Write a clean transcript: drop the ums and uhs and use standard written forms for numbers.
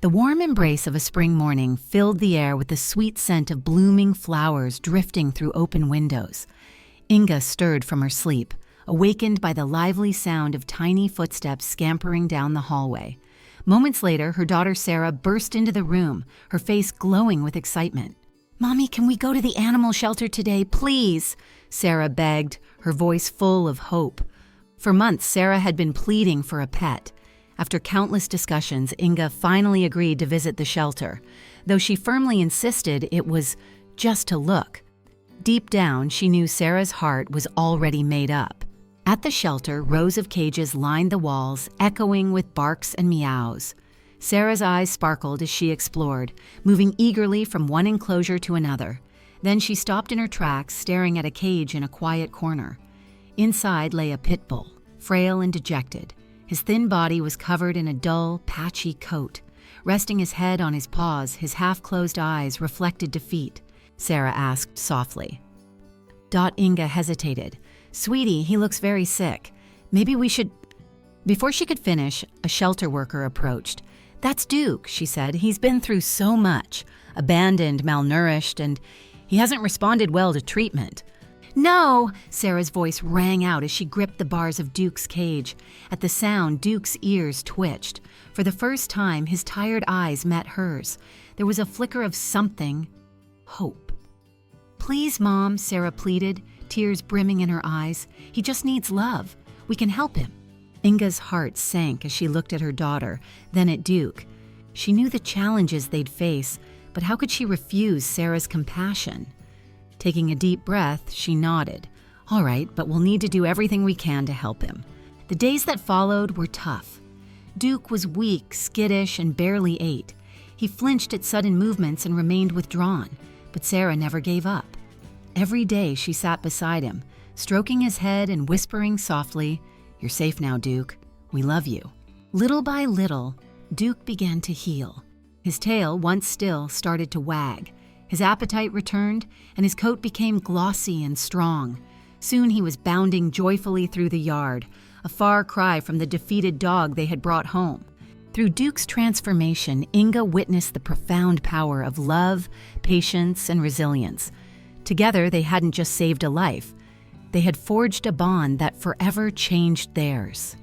The warm embrace of a spring morning filled the air with the sweet scent of blooming flowers drifting through open windows. Inga stirred from her sleep, awakened by the lively sound of tiny footsteps scampering down the hallway. Moments later, her daughter Sarah burst into the room, her face glowing with excitement. "Mommy, can we go to the animal shelter today, please?" Sarah begged, her voice full of hope. For months, Sarah had been pleading for a pet. After countless discussions, Inga finally agreed to visit the shelter, though she firmly insisted it was just to look. Deep down, she knew Sarah's heart was already made up. At the shelter, rows of cages lined the walls, echoing with barks and meows. Sarah's eyes sparkled as she explored, moving eagerly from one enclosure to another. Then she stopped in her tracks, staring at a cage in a quiet corner. Inside lay a pit bull, frail and dejected. His thin body was covered in a dull, patchy coat. Resting his head on his paws, his half-closed eyes reflected defeat. Sarah asked softly. Inga hesitated. "Sweetie, he looks very sick. Maybe we should—" Before she could finish, a shelter worker approached. "That's Duke," she said. "He's been through so much. Abandoned, malnourished, and he hasn't responded well to treatment." "No!" Sarah's voice rang out as she gripped the bars of Duke's cage. At the sound, Duke's ears twitched. For the first time, his tired eyes met hers. There was a flicker of something. Hope. "Please, Mom," Sarah pleaded, tears brimming in her eyes. "He just needs love. We can help him." Inga's heart sank as she looked at her daughter, then at Duke. She knew the challenges they'd face, but how could she refuse Sarah's compassion? Taking a deep breath, she nodded. "All right, but we'll need to do everything we can to help him." The days that followed were tough. Duke was weak, skittish, and barely ate. He flinched at sudden movements and remained withdrawn, but Sarah never gave up. Every day she sat beside him, stroking his head and whispering softly, "You're safe now, Duke. We love you." Little by little, Duke began to heal. His tail, once still, started to wag. His appetite returned, and his coat became glossy and strong. Soon he was bounding joyfully through the yard, a far cry from the defeated dog they had brought home. Through Duke's transformation, Inga witnessed the profound power of love, patience, and resilience. Together, they hadn't just saved a life. They had forged a bond that forever changed theirs.